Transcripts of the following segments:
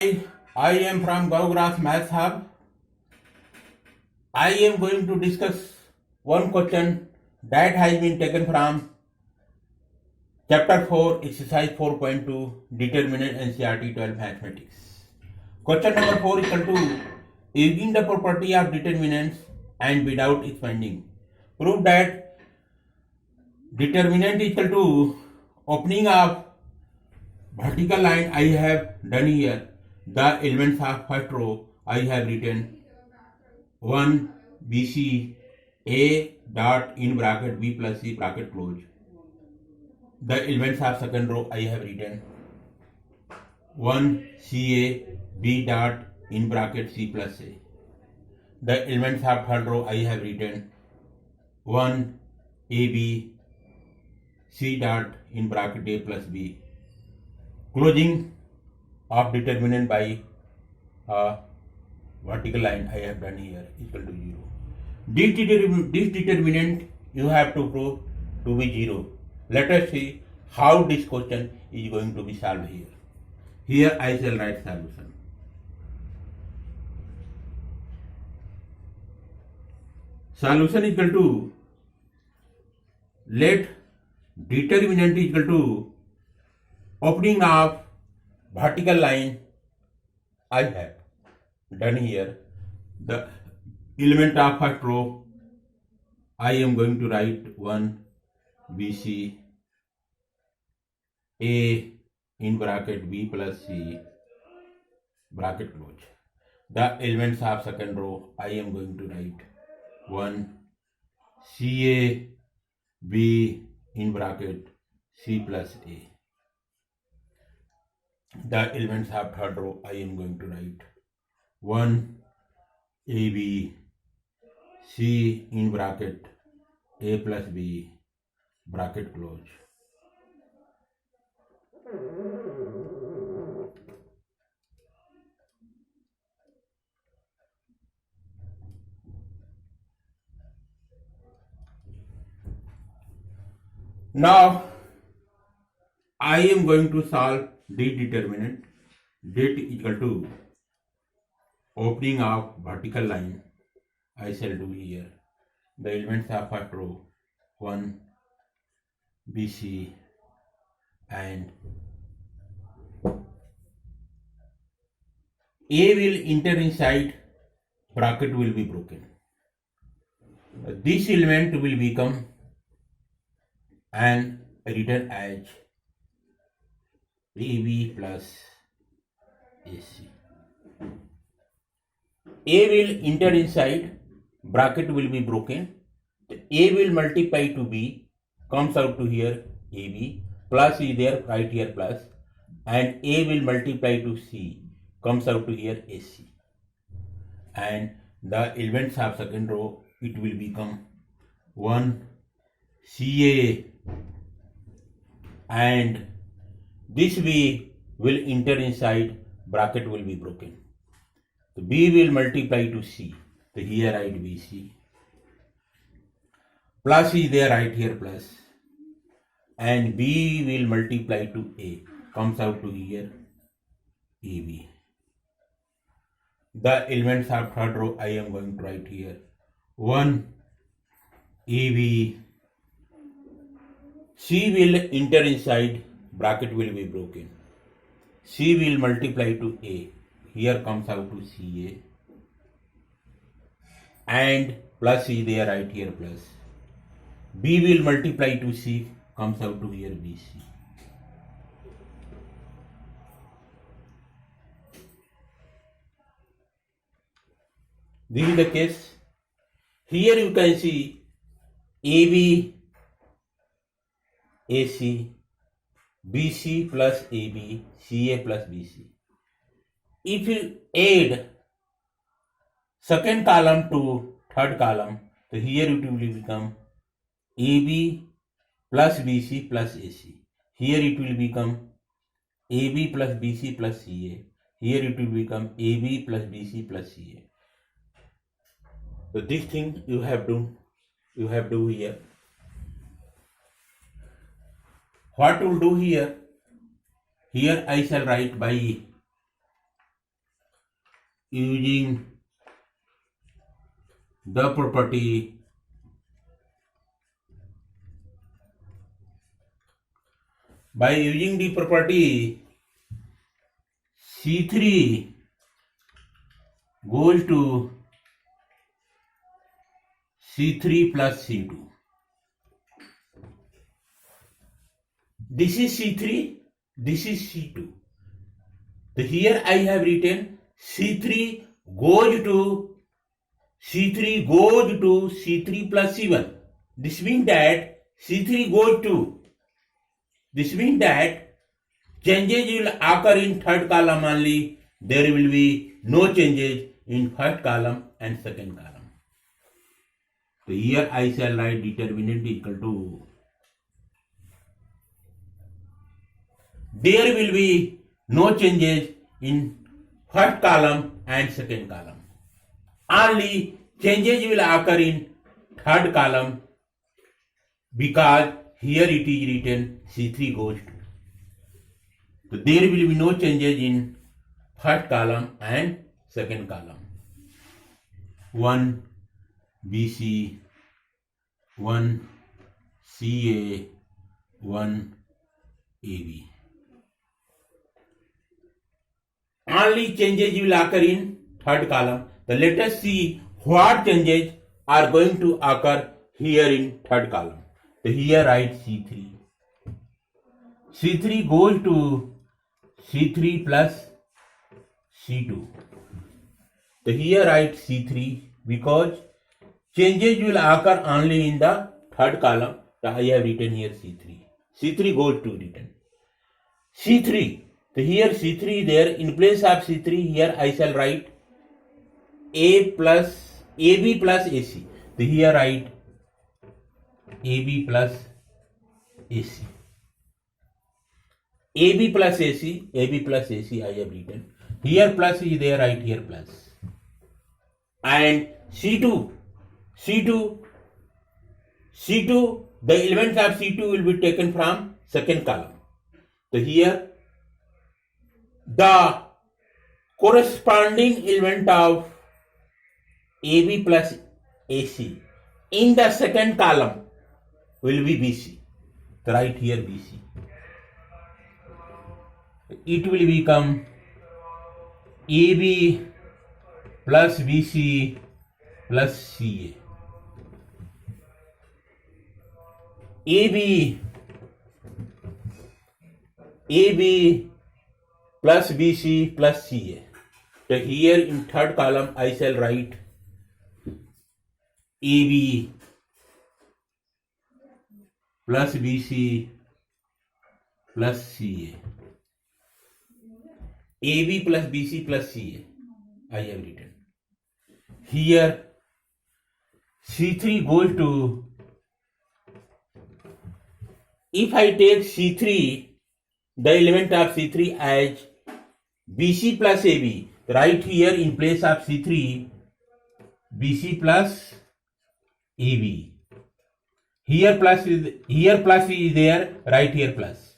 I am from Gaugrass Maths Hub. I am going to discuss one question that has been taken from Chapter 4, Exercise 4.2, Determinant NCERT 12 Mathematics. Question number 4 is equal to using the property of determinants and without expanding. Prove that determinant is equal to opening of vertical line I have done here. The elements of first row I have written 1 BC A dot in bracket B plus C bracket close. The elements of second row I have written 1 CA B dot in bracket C plus A. The elements of third row I have written 1 AB C dot in bracket A plus B. Closing of determinant by a vertical line I have done here equal to 0. This determinant you have to prove to be 0. Let us see how this question is going to be solved here. Here I shall write solution. Solution is equal to, let determinant is equal to opening of vertical line I have done here. The element of first row I am going to write 1 BC A in bracket B plus C bracket close. The elements of second row I am going to write 1 CA B in bracket C plus A. The elements of third row I am going to write 1 AB C in bracket A plus B bracket close. Now I am going to solve the determinant. Det is equal to opening of vertical line I shall do here. The elements of first row 1 BC and A will enter inside, bracket will be broken. This element will become and written as AB plus AC. A will enter inside, bracket will be broken. A will multiply to B, comes out to here AB, plus is there, right here plus, and A will multiply to C, comes out to here AC. And the elements of second row, it will become 1 CA, and this B will enter inside, bracket will be broken. So B will multiply to C. So here write BC. Plus is there, right here plus. And B will multiply to A. Comes out to here AB. The elements of third row I am going to write here 1 AB. C will enter inside, bracket will be broken. C will multiply to A. Here comes out to CA. And plus is there, right here plus. B will multiply to C, comes out to here BC. This is the case. Here you can see AB, AC, BC plus AB, CA plus BC. If you add second column to third column, so here it will become AB plus BC plus AC. Here it will become AB plus BC plus CA. Here it will become AB plus BC plus CA. So this thing you have to here. What to do here? Here I shall write by using the property by using the property C3 goes to C3 plus C2. This is C3, this is C2. So here I have written C3 goes to C3 plus C1. This means that C3 goes to. This means that changes will occur in third column only. There will be no changes in first column and second column. So here I shall write determinant equal to. There will be no changes in first column and second column. Only changes will occur in third column because here it is written C3 goes to. So there will be no changes in first column and second column. 1 BC, 1 CA, 1 AB. Only changes will occur in third column. So let us see what changes are going to occur here in third column. So here write C3. C3 goes to C3 plus C2. So here write C3 because changes will occur only in the third column. So I have written here C3. C3 goes to written. C3. So here C3 there. In place of C3 here I shall write AB plus AC. So here write AB plus AC. AB plus AC I have written. Here plus is there, write here plus. And C2, the elements of C2 will be taken from second column. So here the corresponding element of AB plus AC in the second column will be BC. So write here BC. It will become AB plus BC plus CA. AB plus BC plus CA. So here in third column I shall write AB plus BC plus CA. AB plus BC plus CA I have written. Here C3 goes to, if I take C3, the element of C3 as BC plus AB, right here in place of C3 BC plus AB. Here plus is there, right here plus.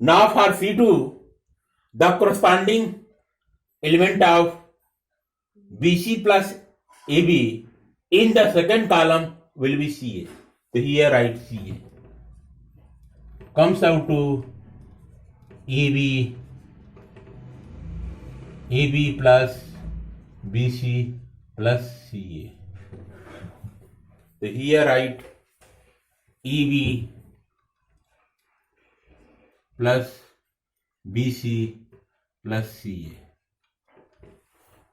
Now for C2, the corresponding element of BC plus AB in the second column will be CA. So here write CA. Comes out to AB plus BC plus CA. So here write EB plus BC plus CA.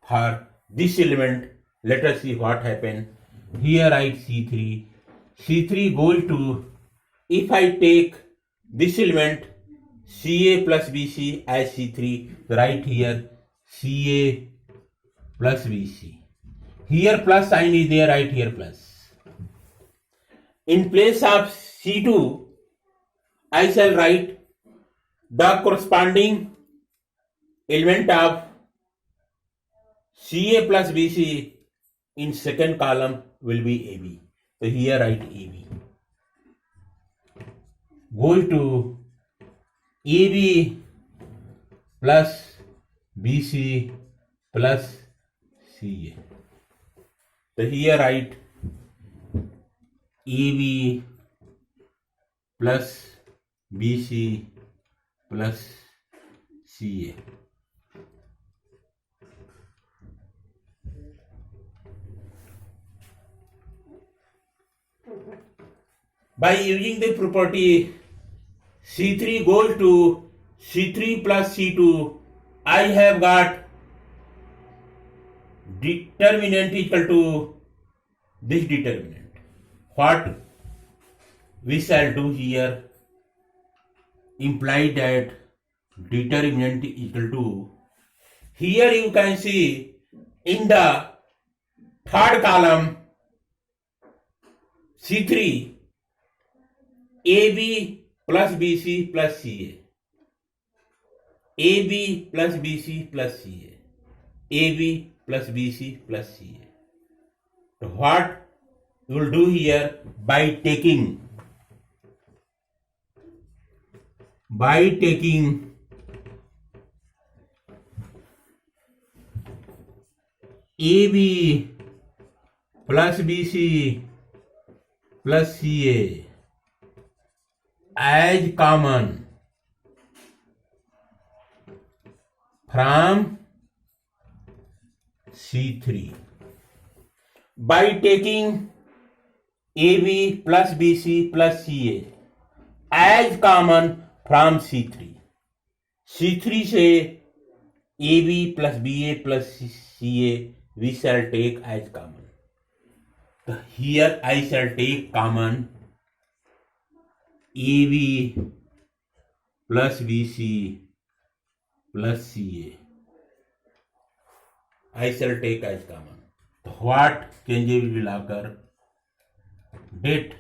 For this element, let us see what happened. Here write C3. C3 goes to, if I take this element CA plus BC as C3, write here CA plus BC. Here plus sign is there, write here plus. In place of C2, I shall write the corresponding element of CA plus BC in second column will be AB. So here write AB. Go to AB plus BC plus CA. So here write AB plus BC plus CA. By using the property C3 goes to C3 plus C2, I have got determinant equal to this determinant. What we shall do here, imply that determinant equal to, here you can see in the third column C3 AB plus BC plus CA, AB plus BC plus CA, AB plus BC plus CA. So what you will do here, by taking AB plus BC plus CA as common from C3, by taking AB plus BC plus CA as common from C3, C3 से AB plus BA plus CA we shall take as common. So here I shall take common AB plus BC plus CA. I shall take as common. So what changes will occur? Date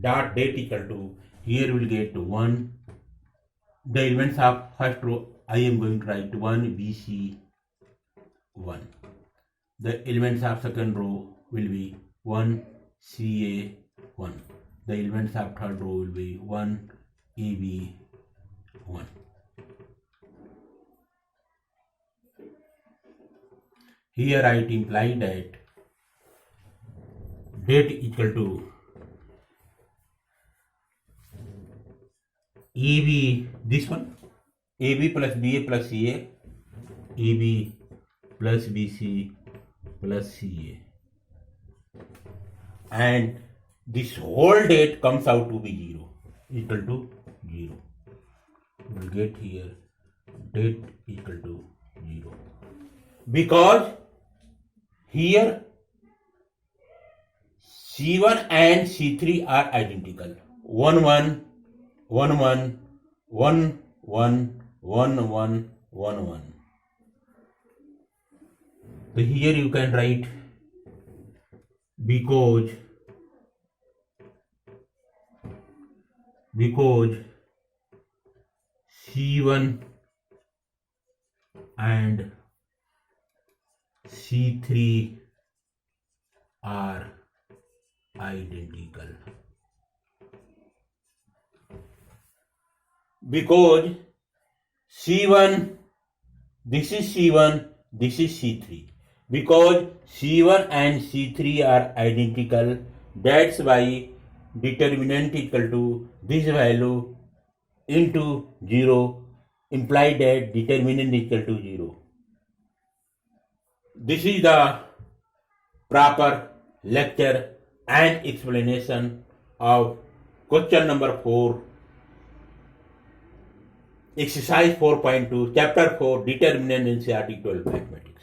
dot date equal to, here will get 1. The elements of first row I am going to write 1 BC 1. The elements of second row will be 1 CA 1. The elements of third row will be 1 EB 1. Here I imply that date equal to EB, this one, AB plus BA plus CA, EB plus BC plus CA, and this whole date comes out to be 0, equal to 0. We will get here date equal to 0, because here C1 and C3 are identical. 1 1 1 1 1 1 1 1 1 1. So here you can write, because C1 and C3 are identical. Because C1, this is C1, this is C3. Because C1 and C3 are identical, that's why determinant equal to this value into 0, imply that determinant equal to 0. This is the proper lecture and explanation of question number 4, exercise 4.2, chapter 4, determinant in NCERT 12 mathematics.